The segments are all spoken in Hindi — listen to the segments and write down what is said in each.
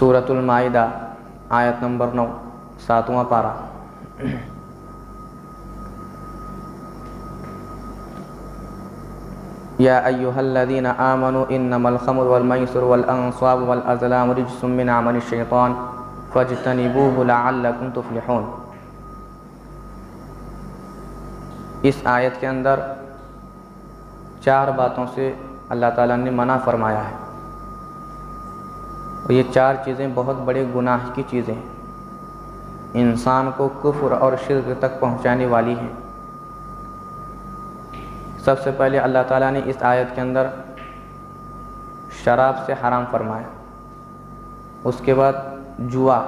सूरतुल माइदा आयत नंबर 9 7वां पारा। या अय्युहल्लज़ीना आमनू इन्नमल खम्रु वल मैसिरु वल अंसाबु वल अज़लामु रिज्सुम मिन अमलिश शैतान फज्तनिबूहु लअल्लकुम तुफ्लिहून। इस आयत के अंदर 4 बातों से अल्लाह ताला ने मना फरमाया है और ये 4 चीज़ें बहुत बड़े गुनाह की चीज़ें हैं, इंसान को कुफ्र और शिर्क तक पहुंचाने वाली हैं। सबसे पहले अल्लाह ताला ने इस आयत के अंदर शराब से हराम फरमाया, उसके बाद जुआ,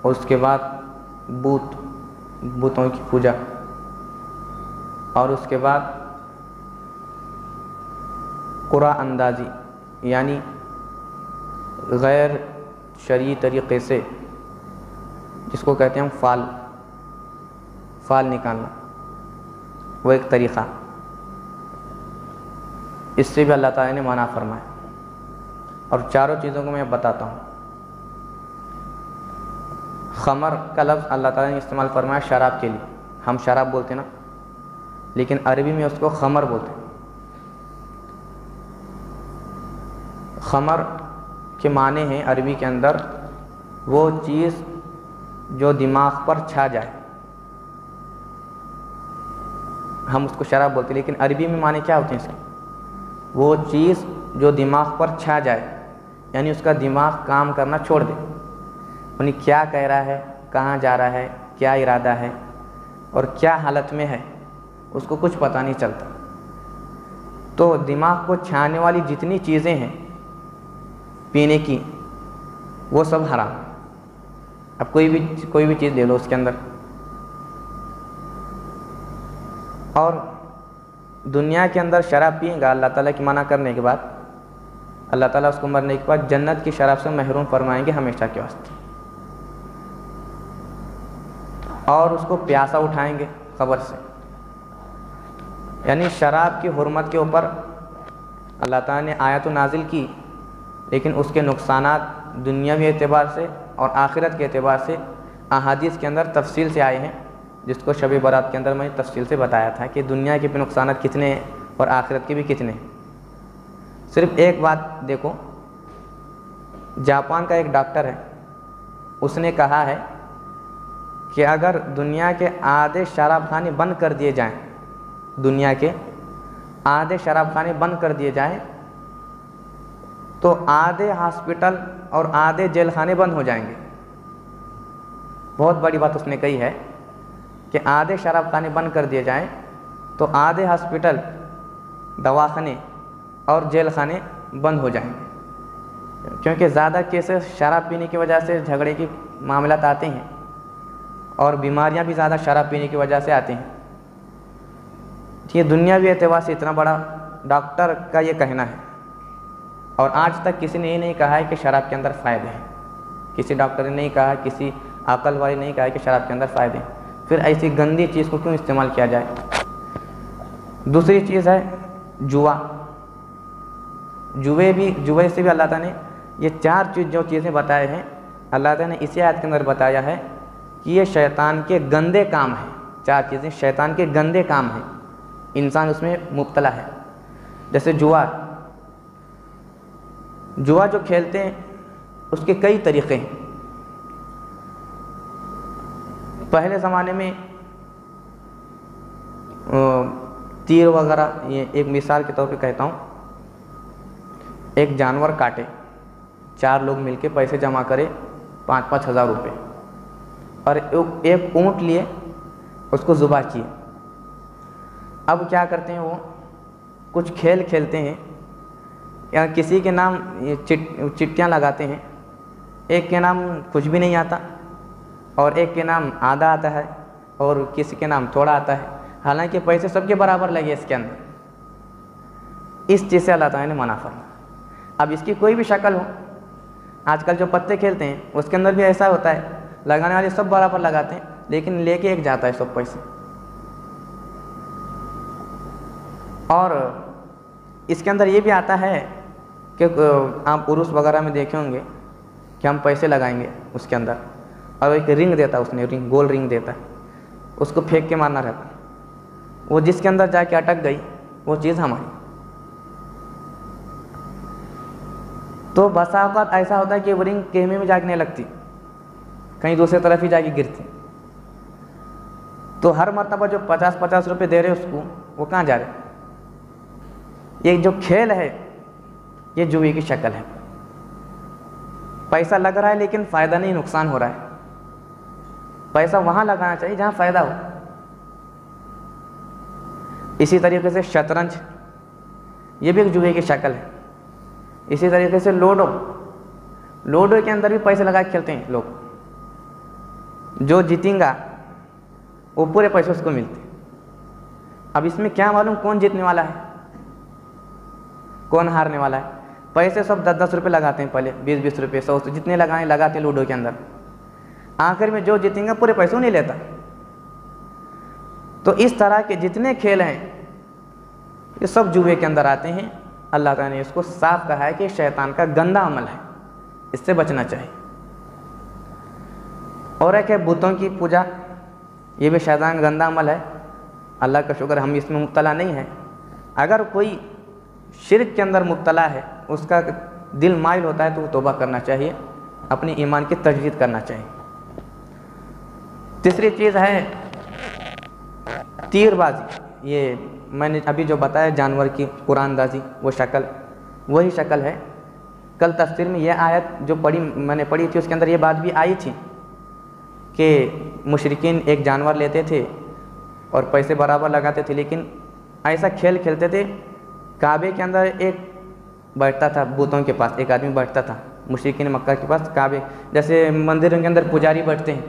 उसके बाद बूतों की पूजा, और उसके बाद कुरा अंदाज़ी यानी गैर शरई तरीक़े से, जिसको कहते हैं हम फाल निकालना, वो एक तरीक़ा, इससे भी अल्लाह ताला ने मना फरमाया। और चारों चीज़ों को मैं बताता हूँ। खमर का लफ्ज़ अल्लाह ताला ने इस्तेमाल फरमाया शराब के लिए। हम शराब बोलते ना, लेकिन अरबी में उसको खमर बोलते हैं। खमर के माने हैं अरबी के अंदर वो चीज़ जो दिमाग पर छा जाए, हम उसको शराब बोलते हैं, लेकिन अरबी में माने क्या होते हैं इसके? वो चीज़ जो दिमाग पर छा जाए, यानी उसका दिमाग काम करना छोड़ दे, यानी क्या कह रहा है, कहाँ जा रहा है, क्या इरादा है और क्या हालत में है, उसको कुछ पता नहीं चलता। तो दिमाग को छाने वाली जितनी चीज़ें हैं पीने की, वो सब हराम। अब कोई भी चीज़ ले लो उसके अंदर, और दुनिया के अंदर शराब पिएगा अल्लाह ताला की मना करने के बाद, अल्लाह ताला उसको मरने के बाद जन्नत की शराब से महरूम फरमाएंगे हमेशा के वास्ते, और उसको प्यासा उठाएंगे कब्र से। यानी शराब की हुर्मत के ऊपर अल्लाह ताला ने आयत नाजिल की, लेकिन उसके नुकसानात दुनियावी एतबार से और आखिरत के एतबार से अहादीस के अंदर तफसील से आए हैं, जिसको शब बारात के अंदर मैंने तफसील से बताया था कि दुनिया के भी नुकसानात कितने हैं और आखिरत के भी कितने हैं। सिर्फ एक बात देखो, जापान का एक डॉक्टर है, उसने कहा है कि अगर दुनिया के आधे शराब खाने बंद कर दिए जाएं, दुनिया के आधे शराब खाने बंद कर दिए जाएं, तो आधे हॉस्पिटल और आधे जेल खाने बंद हो जाएंगे। बहुत बड़ी बात उसने कही है कि आधे शराब खाने बंद कर दिए जाएं तो आधे हॉस्पिटल, दवाखाने और जेल खाने बंद हो जाएंगे, क्योंकि ज़्यादा केसेस शराब पीने की वजह से झगड़े के मामलात आते हैं और बीमारियां भी ज़्यादा शराब पीने की वजह से आती हैं। ये दुनियावी एतबार से इतना बड़ा डॉक्टर का ये कहना है, और आज तक किसी ने ये नहीं कहा है कि शराब के अंदर फ़ायदे हैं। किसी डॉक्टर ने नहीं कहा, किसी अकल वाले नहीं कहा है कि शराब के अंदर फ़ायदे हैं। फिर ऐसी गंदी चीज़ को क्यों इस्तेमाल किया जाए? दूसरी चीज़ है जुआ। जुए से भी अल्लाह ताला ने ये 4 जो चीज़ें बताए हैं, अल्लाह ताला ने इसी आयत के अंदर बताया है कि ये शैतान के गंदे काम हैं। 4 चीज़ें शैतान के गंदे काम हैं, इंसान उसमें मुब्तला है। जैसे जुआ जो खेलते हैं उसके कई तरीक़े हैं। पहले ज़माने में तीर वगैरह, ये एक मिसाल के तौर पे कहता हूँ, एक जानवर काटे, 4 लोग मिलके पैसे जमा करे 5-5 हज़ार रुपये, और एक ऊँट लिए उसको ज़ुबा किए। अब क्या करते हैं, वो कुछ खेल खेलते हैं, या किसी के नाम चिट्टियाँ लगाते हैं, एक के नाम कुछ भी नहीं आता और एक के नाम आधा आता है और किसी के नाम थोड़ा आता है, हालांकि पैसे सबके बराबर लगे इसके अंदर। इस चीज़ से अल्लाह ताला ने मना फरमाया। अब इसकी कोई भी शक्ल हो, आजकल जो पत्ते खेलते हैं उसके अंदर भी ऐसा होता है, लगाने वाले सब बराबर लगाते हैं, लेकिन लेके एक जाता है सब पैसे। और इसके अंदर ये भी आता है कि आप उर्स वगैरह में देखे होंगे कि हम पैसे लगाएंगे उसके अंदर, और एक रिंग देता है, उसने रिंग, गोल रिंग देता है, उसको फेंक के मारना रहता है, वो जिसके अंदर जाके अटक गई वो चीज़ हमारी। तो बसा औक़ात ऐसा होता है कि वो रिंग खेमे में जाके नहीं लगती, कहीं दूसरी तरफ ही जाके गिरती। तो हर मरतबा जो 50-50 रुपये दे रहे उसको, वो कहाँ जा रहे? ये जो खेल है ये जुए की शक्ल है। पैसा लग रहा है लेकिन फ़ायदा नहीं, नुकसान हो रहा है। पैसा वहाँ लगाना चाहिए जहाँ फ़ायदा हो। इसी तरीके से शतरंज, ये भी एक जुए की शक्ल है। इसी तरीके से लूडो, लूडो के अंदर भी पैसे लगा के खेलते हैं लोग। जो जीतेगा वो पूरे पैसे उसको मिलते। अब इसमें क्या मालूम कौन जीतने वाला है, कौन हारने वाला है। पैसे सब 10-10 रुपये लगाते हैं, पहले 20-20 रुपये, 100 जितने लगाए लगाते हैं लूडो के अंदर। आखिर में जो जीतेगा पूरे पैसों नहीं लेता। तो इस तरह के जितने खेल हैं ये सब जुए के अंदर आते हैं। अल्लाह ताला ने इसको साफ कहा है कि शैतान का गंदा अमल है, इससे बचना चाहिए। और एक है बुतों की पूजा, ये भी शैतान का गंदा अमल है। अल्लाह का शुक्र हम इसमें मुब्तला नहीं है। अगर कोई शिर्क के अंदर मुब्तला है, उसका दिल माइल होता है, तो वो तौबा करना चाहिए, अपने ईमान की तजदीद करना चाहिए। तीसरी चीज़ है तीरबाजी। ये मैंने अभी जो बताया जानवर की कुरानदाजी, वो शक्ल, वही शक्ल है। कल तफसीर में यह आयत जो मैंने पढ़ी थी, उसके अंदर ये बात भी आई थी कि मुशरिकीन एक जानवर लेते थे और पैसे बराबर लगाते थे, लेकिन ऐसा खेल खेलते थे। काबे के अंदर एक बैठता था, बुतों के पास एक आदमी बैठता था, मुशरिकीन मक्का के पास। काबे जैसे मंदिरों के अंदर पुजारी बैठते हैं,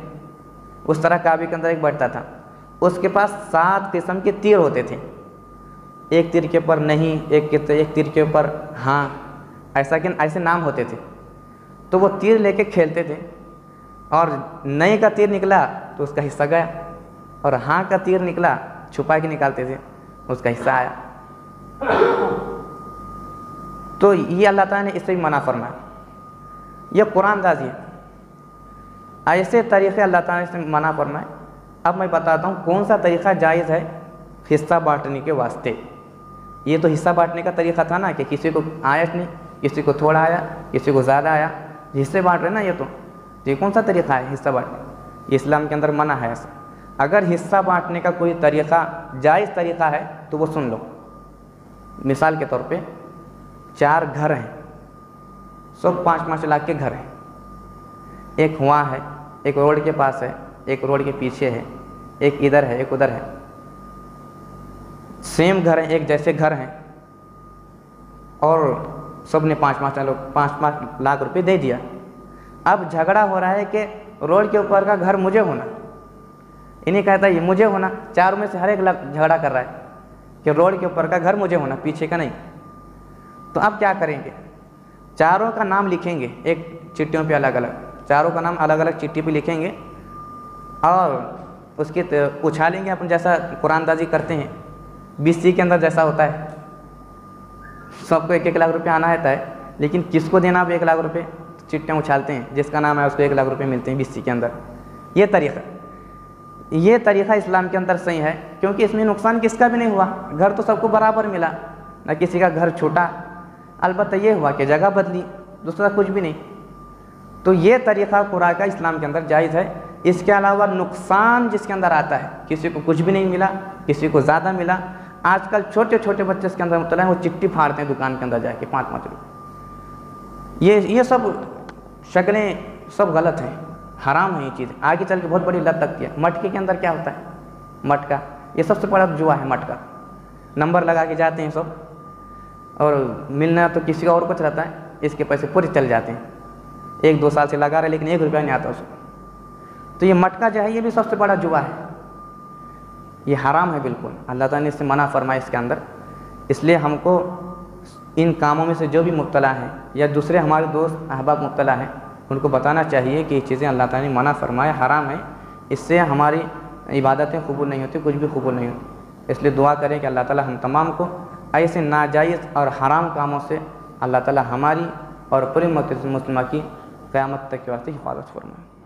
उस तरह काबे के अंदर एक बैठता था। उसके पास 7 किस्म के तीर होते थे। एक तीर के ऊपर नहीं, एक तीर के ऊपर हाँ, ऐसे नाम होते थे। तो वो तीर लेके खेलते थे, और नए का तीर निकला तो उसका हिस्सा गया, और हाँ का तीर निकला, छुपा के निकालते थे, उसका हिस्सा आया। तो ये अल्लाह ताला ने इससे भी मना फरमाया। यह कुरानदाजी है। ऐसे तरीक़े अल्लाह ताला ने इससे मना फरमाए। अब मैं बताता हूँ कौन सा तरीक़ा जायज़ है हिस्सा बांटने के वास्ते। ये तो हिस्सा बांटने का तरीक़ा था ना कि किसी को आया नहीं, किसी को थोड़ा आया, किसी को ज़्यादा आया, हिस्से बांट रहे ना। ये कौन सा तरीक़ा है हिस्सा बांटने? ये इस्लाम के अंदर मना है ऐसा। अगर हिस्सा बांटने का कोई तरीक़ा जायज़ तरीक़ा है तो वो सुन लो। मिसाल के तौर पे 4 घर हैं, सब 5-5 लाख के घर हैं। एक वहाँ है, एक रोड के पास है, एक रोड के पीछे है, एक इधर है, एक उधर है। सेम घर हैं, एक जैसे घर हैं, और सब ने 5-5 लाख रुपए दे दिया। अब झगड़ा हो रहा है कि रोड के ऊपर का घर मुझे होना, इन्हें कहता है ये मुझे होना। चारों में से हर एक झगड़ा कर रहा है कि रोड के ऊपर का घर मुझे होना, पीछे का नहीं। तो अब क्या करेंगे? चारों का नाम लिखेंगे एक चिट्ठियों पे अलग अलग, चारों का नाम अलग अलग चिट्ठी पे लिखेंगे, और उसकी उछालेंगे अपन, जैसा कुरानदाजी करते हैं 20 के अंदर जैसा होता है। सबको 1-1 लाख रुपये आना रहता है, लेकिन किसको देना अब 1 लाख रुपये? चिट्ठियाँ उछालते हैं, जिसका नाम है उसको 1 लाख रुपये मिलते हैं 20 के अंदर। ये तरीक़ा इस्लाम के अंदर सही है, क्योंकि इसमें नुकसान किसका भी नहीं हुआ। घर तो सबको बराबर मिला, न किसी का घर छोटा। अलबत्ता ये हुआ कि जगह बदली, दूसरा कुछ भी नहीं। तो ये तरीक़ा कुरान का इस्लाम के अंदर जायज़ है। इसके अलावा नुकसान जिसके अंदर आता है, किसी को कुछ भी नहीं मिला, किसी को ज़्यादा मिला। आजकल छोटे छोटे बच्चे इसके अंदर मुब्तला हैं, वो चिट्ठी फाड़ते हैं दुकान के अंदर जाके 5-5 रुपये। ये सब शक्लें सब गलत हैं, हराम है ये चीज़। आगे चल के बहुत बड़ी लत लगती है। मटके के अंदर क्या होता है? मटका, ये सबसे बड़ा जुआ है मटका। नंबर लगा के जाते हैं सब, और मिलना तो किसी का और कुछ रहता है, इसके पैसे पूरे चल जाते हैं। 1-2 साल से लगा रहे, लेकिन 1 रुपया नहीं आता उसको। तो ये मटका जो है, ये भी सबसे बड़ा जुआ है, ये हराम है बिल्कुल। अल्लाह ताला ने इससे मना फरमाया इसके अंदर। इसलिए हमको इन कामों में से जो भी मुब्तला हैं, या दूसरे हमारे दोस्त अहबाब मुब्तला हैं, उनको बताना चाहिए कि ये चीज़ें अल्लाह ताला ने मना फरमाया, हराम है। इससे हमारी इबादतें कबूल नहीं होती, कुछ भी कबूल नहीं होती। इसलिए दुआ करें कि अल्लाह ताला हम तमाम को ऐसे नाजायज़ और हराम कामों से अल्लाह ताला हमारी और पूरी उम्मत मुस्लिमा की क़यामत तक के वास्ते हिफाजत फरमाए।